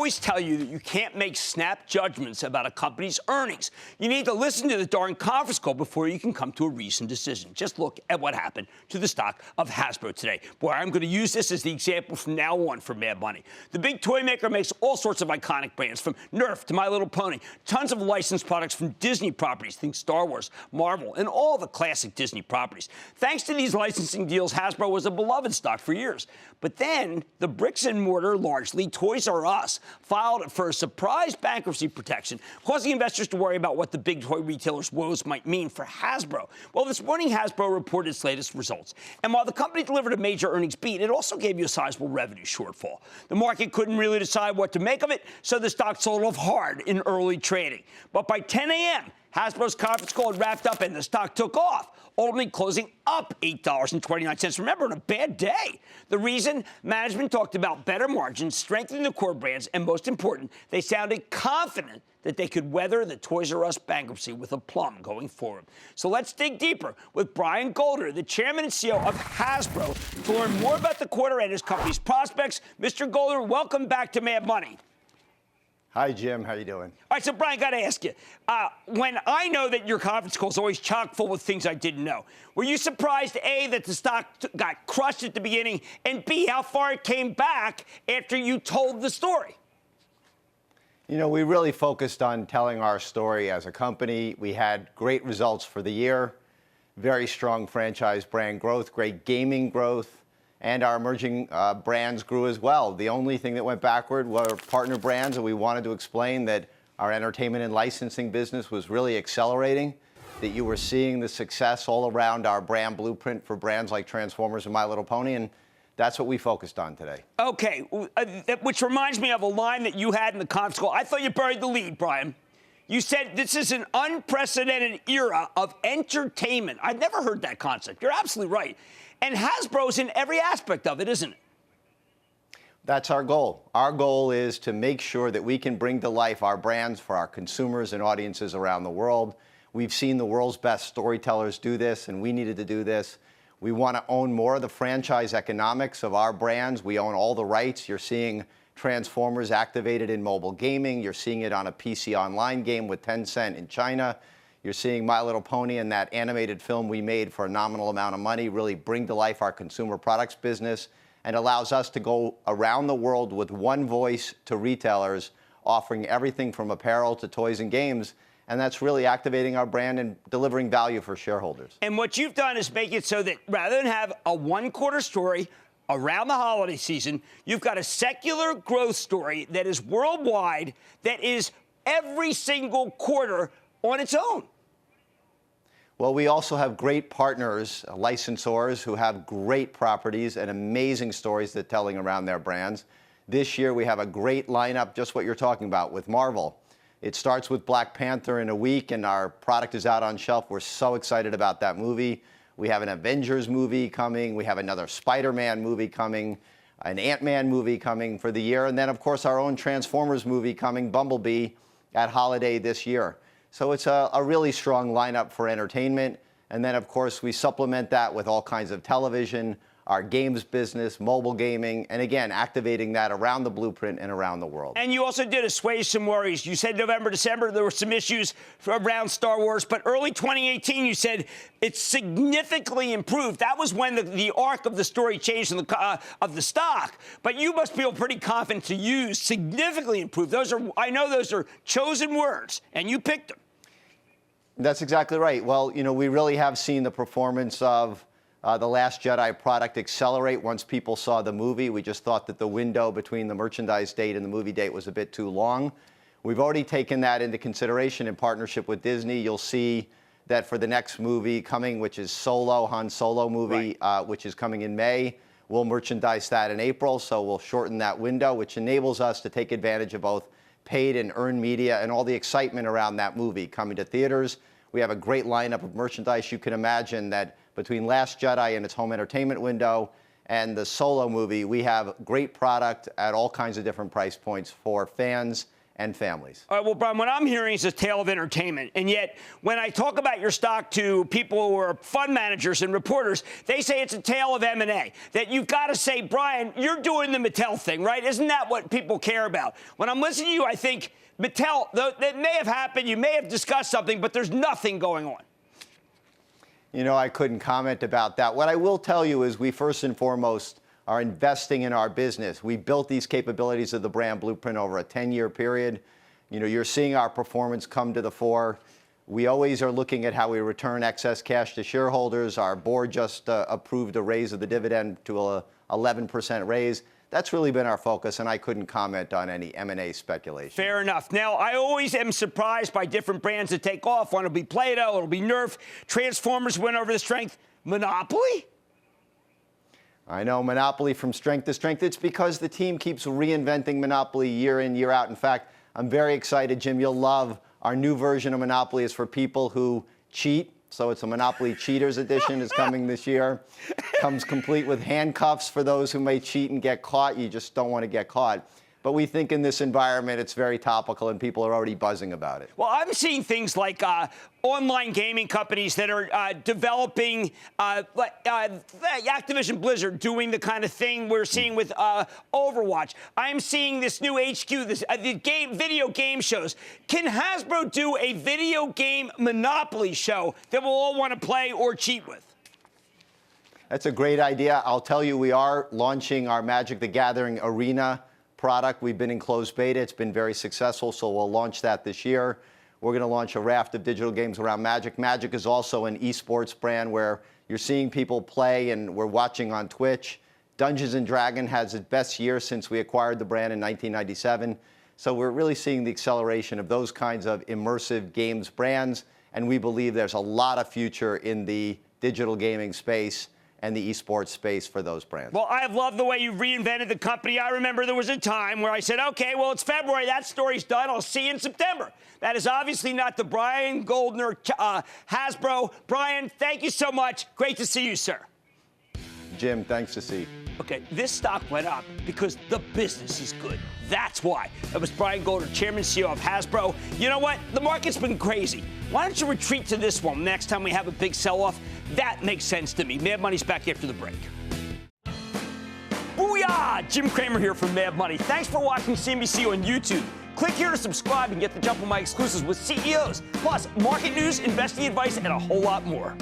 always tell you that you can't make snap judgments about a company's earnings. You need to listen to the darn conference call before you can come to a reasoned decision. Just look at what happened to the stock of Hasbro today. Boy, I'm going to use this as the example from now on for Mad Money. The big toy maker makes all sorts of iconic brands, from Nerf to My Little Pony, tons of licensed products from Disney properties, think Star Wars, Marvel, and all the classic Disney properties. Thanks to these licensing deals, Hasbro was a beloved stock for years. But then the bricks and mortar, largely Toys R Us, filed for a surprise bankruptcy protection, causing investors to worry about what the big toy retailers' woes might mean for Hasbro. Well, this morning, Hasbro reported its latest results. And while the company delivered a major earnings beat, it also gave you a sizable revenue shortfall. The market couldn't really decide what to make of it, so the stock sold off hard in early trading. But by 10 a.m., Hasbro's conference call had wrapped up and the stock took off, ultimately closing up $8.29. Remember, on a bad day. The reason? Management talked about better margins, strengthening the core brands, and most important, they sounded confident that they could weather the Toys R Us bankruptcy with aplomb going forward. So let's dig deeper with Brian Golder, the chairman and CEO of Hasbro, to learn more about the quarter and his company's prospects. Mr. Golder, welcome back to Mad Money. Hi, Jim. How you doing? All right, so Brian, got to ask you, when I know that your conference call is always chock full of things I didn't know, were you surprised, A, that the stock got crushed at the beginning, and B, how far it came back after you told the story? You know, we really focused on telling our story as a company. We had great results for the year, very strong franchise brand growth, great gaming growth, and our emerging brands grew as well. The only thing that went backward were partner brands, and we wanted to explain that our entertainment and licensing business was really accelerating, that you were seeing the success all around our brand blueprint for brands like Transformers and My Little Pony, and that's what we focused on today. Okay, which reminds me of a line that you had in the conference call. I thought you buried the lead, Brian. You said this is an unprecedented era of entertainment. I've never heard that concept. You're absolutely right. And Hasbro's in every aspect of it, isn't it? That's our goal. Our goal is to make sure that we can bring to life our brands for our consumers and audiences around the world. We've seen the world's best storytellers do this, and we needed to do this. We want to own more of the franchise economics of our brands. We own all the rights. You're seeing Transformers activated in mobile gaming. You're seeing it on a PC online game with Tencent in China. You're seeing My Little Pony and that animated film we made for a nominal amount of money really bring to life our consumer products business, and allows us to go around the world with one voice to retailers, offering everything from apparel to toys and games. And that's really activating our brand and delivering value for shareholders. And what you've done is make it so that rather than have a one-quarter story around the holiday season, you've got a secular growth story that is worldwide, that is every single quarter on its own. Well, we also have great partners, licensors who have great properties and amazing stories they're telling around their brands. This year, we have a great lineup, just what you're talking about, with Marvel. It starts with Black Panther in a week, and our product is out on shelf. We're so excited about that movie. We have an Avengers movie coming. We have another Spider-Man movie coming, an Ant-Man movie coming for the year, and then, of course, our own Transformers movie coming, Bumblebee, at holiday this year. So it's a really strong lineup for entertainment. And then, of course, we supplement that with all kinds of television, our games business, mobile gaming, and again, activating that around the blueprint and around the world. And you also did assuage some worries. You said November, December, there were some issues around Star Wars, but early 2018, you said it's significantly improved. That was when the arc of the story changed in of the stock. But you must feel pretty confident to use significantly improved. I know those are chosen words, and you picked them. That's exactly right. Well, you know, we really have seen the performance of The Last Jedi product accelerate once people saw the movie. We just thought that the window between the merchandise date and the movie date was a bit too long. We've already taken that into consideration in partnership with Disney. You'll see that for the next movie coming, which is Solo, Han Solo movie, right, which is coming in May, we'll merchandise that in April, so we'll shorten that window, which enables us to take advantage of both paid and earned media and all the excitement around that movie coming to theaters. We have a great lineup of merchandise. You can imagine that between Last Jedi and its home entertainment window and the Solo movie, we have great product at all kinds of different price points for fans and families. All right, well, Brian, what I'm hearing is a tale of entertainment. And yet, when I talk about your stock to people who are fund managers and reporters, they say it's a tale of M&A. That you've got to say, Brian, you're doing the Mattel thing, right? Isn't that what people care about? When I'm listening to you, I think Mattel, that may have happened, you may have discussed something, but there's nothing going on. You know, I couldn't comment about that. What I will tell you is we first and foremost are investing in our business. We built these capabilities of the brand blueprint over a 10-year period. You know, you're seeing our performance come to the fore. We always are looking at how we return excess cash to shareholders. Our board just approved a raise of the dividend to an 11% raise. That's really been our focus, and I couldn't comment on any M&A speculation. Fair enough. Now, I always am surprised by different brands that take off. One will be Play-Doh, it'll be Nerf. Transformers went over the strength. Monopoly? I know, Monopoly from strength to strength. It's because the team keeps reinventing Monopoly year in, year out. In fact, I'm very excited, Jim. You'll love our new version of Monopoly. Is for people who cheat. So it's a Monopoly Cheaters Edition. Is coming this year. Comes complete with handcuffs for those who may cheat and get caught. You just don't want to get caught. But we think in this environment, it's very topical, and people are already buzzing about it. Well, I'm seeing things like online gaming companies that are developing, Activision Blizzard doing the kind of thing we're seeing with Overwatch. I'm seeing this new HQ, video game shows. Can Hasbro do a video game Monopoly show that we'll all want to play or cheat with? That's a great idea. I'll tell you, we are launching our Magic the Gathering Arena product. We've been in closed beta. It's been very successful, so we'll launch that this year. We're going to launch a raft of digital games around Magic. Magic is also an esports brand where you're seeing people play, and we're watching on Twitch. Dungeons & Dragons has its best year since we acquired the brand in 1997. So we're really seeing the acceleration of those kinds of immersive games brands, and we believe there's a lot of future in the digital gaming space and the esports space for those brands. Well, I have loved the way you reinvented the company. I remember there was a time where I said, okay, well, it's February. That story's done. I'll see you in September. That is obviously not the Brian Goldner Hasbro. Brian, thank you so much. Great to see you, sir. Jim, thanks to see. Okay, this stock went up because the business is good. That's why. That was Brian Goldner, Chairman and CEO of Hasbro. You know what? The market's been crazy. Why don't you retreat to this one next time we have a big sell-off? That makes sense to me. Mad Money's back after the break. Booyah! Jim Cramer here from Mad Money. Thanks for watching CNBC on YouTube. Click here to subscribe and get the jump on my exclusives with CEOs, plus market news, investing advice, and a whole lot more.